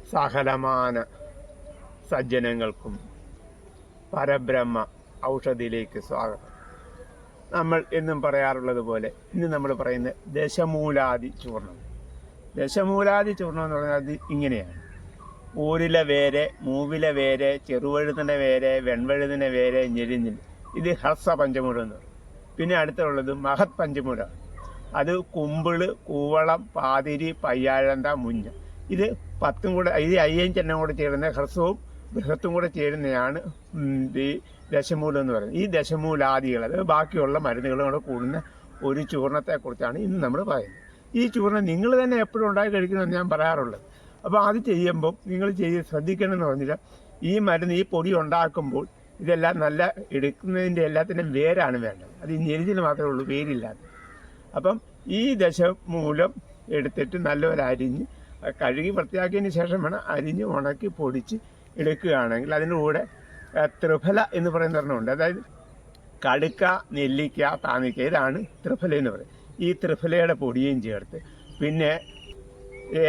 സകലമാന സജ്ജനങ്ങൾക്കും പരബ്രഹ്മ ഔഷധിയിലേക്ക് സ്വാഗതം. നമ്മൾ എന്നും പറയാറുള്ളത് പോലെ ഇന്ന് നമ്മൾ പറയുന്ന ദശമൂലാദി ചൂർണം. ദശമൂലാദി ചൂർണം എന്ന് പറഞ്ഞാൽ അത് ഇങ്ങനെയാണ്: ഊരിലെ വേരെ, മൂവിലെ വേരെ, ചെറുവഴുതിൻ്റെ വേരെ, വെൺവഴുതിൻ്റെ വേരെ, ഞെരിഞ്ഞിൽ. ഇത് ഹർസ പഞ്ചമൂലം എന്ന് പറയും. പിന്നെ അടുത്തുള്ളത് മഹത് പഞ്ചമൂലമാണ്. അത് കുമ്പിള്, കൂവളം, പാതിരി, പയ്യാഴന്ത, മുഞ്ഞ. ഇത് 10 കൂടെ, ഇത് 5 എണ്ണം കൂടെ ചേരുന്ന ഹ്രസ്വവും ബൃഹത്തും കൂടെ ചേരുന്നതാണ് ഈ ദശമൂലം എന്ന് പറയുന്നത്. ഈ ദശമൂലാദികൾ, അത് ബാക്കിയുള്ള മരുന്നുകളും കൂടെ കൂടുന്ന ഒരു ചൂർണത്തെക്കുറിച്ചാണ് ഇന്ന് നമ്മൾ പറയുന്നത്. ഈ ചൂർണം നിങ്ങൾ തന്നെ എപ്പോഴും ഉണ്ടാക്കി കഴിക്കണമെന്ന് ഞാൻ പറയാറുള്ളത്. അപ്പോൾ അത് ചെയ്യുമ്പോൾ നിങ്ങൾ ശ്രദ്ധിക്കണമെന്ന് പറഞ്ഞാൽ, ഈ മരുന്ന്, ഈ പൊടി ഉണ്ടാക്കുമ്പോൾ ഇതെല്ലാം നല്ല എടുക്കുന്നതിൻ്റെ എല്ലാത്തിനും വേരാണ് വേണ്ടത്. അത് ഈ ഞെരിച്ചിൽ മാത്രമേ ഉള്ളൂ, വേരില്ലാതെ. അപ്പം ഈ ദശമൂലം എടുത്തിട്ട് നല്ലവരരിഞ്ഞ് കഴുകി വൃത്തിയാക്കിയതിന് ശേഷം വേണം അരിഞ്ഞ് ഉണക്കി പൊടിച്ച് എടുക്കുകയാണെങ്കിൽ അതിൻ്റെ കൂടെ ത്രിഫല എന്ന് പറയുന്ന ഒരെണ്ണമുണ്ട്. അതായത് കടുക്ക, നെല്ലിക്ക, താമിക്ക, ഇതാണ് ത്രിഫല എന്ന് പറയും. ഈ ത്രിഫലയുടെ പൊടിയും ചേർത്ത്, പിന്നെ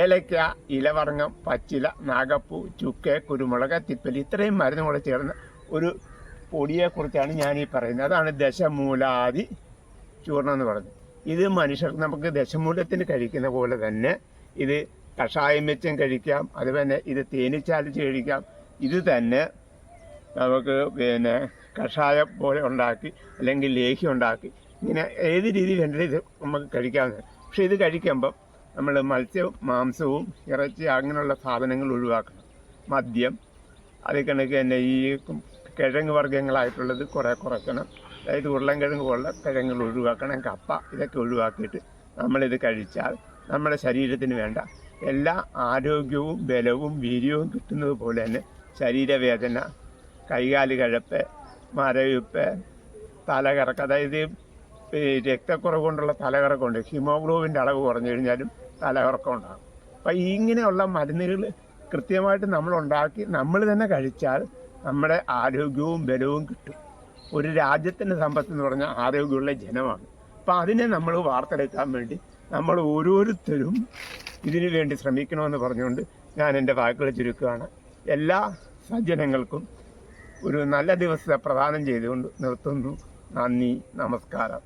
ഏലക്ക, ഇലവർങ്ങം, പച്ചില, നാഗപ്പൂ, ചുക്ക്, കുരുമുളക്, തിപ്പലി, ഇത്രയും മരുന്നും കൂടെ ചേർന്ന ഒരു പൊടിയെക്കുറിച്ചാണ് ഞാനീ പറയുന്നത്. അതാണ് ദശമൂലാദി ചൂർണം എന്ന് പറയുന്നത്. ഇത് മനുഷ്യർക്ക് നമുക്ക് ദശമൂലത്തിന് കഴിക്കുന്ന പോലെ തന്നെ ഇത് കഷായം വെച്ചും കഴിക്കാം. അതുപോലെ ഇത് തേനിച്ചാലിച്ച് കഴിക്കാം. ഇത് തന്നെ നമുക്ക് കഷായം പോലെ ഉണ്ടാക്കി അല്ലെങ്കിൽ ലേഹ്യം ഉണ്ടാക്കി, ഇങ്ങനെ ഏത് രീതി വേണ്ടത് ഇത് നമുക്ക് കഴിക്കാവുന്നതാണ്. പക്ഷേ ഇത് കഴിക്കുമ്പം നമ്മൾ മത്സ്യവും മാംസവും ഇറച്ചി അങ്ങനെയുള്ള സാധനങ്ങൾ ഒഴിവാക്കണം. മദ്യം, അത് കണക്ക് തന്നെ ഈ കിഴങ്ങ് വർഗ്ഗങ്ങളായിട്ടുള്ളത് കുറയ്ക്കണം. അതായത് ഉരുളൻകിഴങ്ങ് പോലുള്ള കിഴങ്ങുകൾ ഒഴിവാക്കണം. കപ്പ, ഇതൊക്കെ ഒഴിവാക്കിയിട്ട് നമ്മളിത് കഴിച്ചാൽ നമ്മുടെ ശരീരത്തിന് വേണ്ട എല്ലാ ആരോഗ്യവും ബലവും വീര്യവും കിട്ടുന്നത് പോലെ തന്നെ ശരീരവേദന, കൈകാല് കഴപ്പ്, മരവിപ്പ്, തലകറക്കം, അതായത് രക്തക്കുറവ് കൊണ്ടുള്ള തലകറക്കമുണ്ട്. ഹിമോഗ്ലോബിൻ്റെ അളവ് കുറഞ്ഞു കഴിഞ്ഞാലും തലകറക്കം ഉണ്ടാകും. അപ്പം ഇങ്ങനെയുള്ള മരുന്നുകൾ കൃത്യമായിട്ട് നമ്മളുണ്ടാക്കി നമ്മൾ തന്നെ കഴിച്ചാൽ നമ്മുടെ ആരോഗ്യവും ബലവും കിട്ടും. ഒരു രാജ്യത്തിൻ്റെ സമ്പത്ത് എന്ന് പറഞ്ഞാൽ ആരോഗ്യമുള്ള ജനമാണ്. അപ്പം അതിനെ നമ്മൾ വാർത്തെടുക്കാൻ വേണ്ടി നമ്മൾ ഓരോരുത്തരും ഇതിനു വേണ്ടി ശ്രമിക്കണമെന്ന് പറഞ്ഞുകൊണ്ട് ഞാൻ എൻ്റെ വാക്കുകൾ ചുരുക്കുകയാണ്. എല്ലാ സജ്ജനങ്ങൾക്കും ഒരു നല്ല ദിവസത്തെ പ്രദാനം ചെയ്തുകൊണ്ട് നിർത്തുന്നു. നന്ദി, നമസ്കാരം.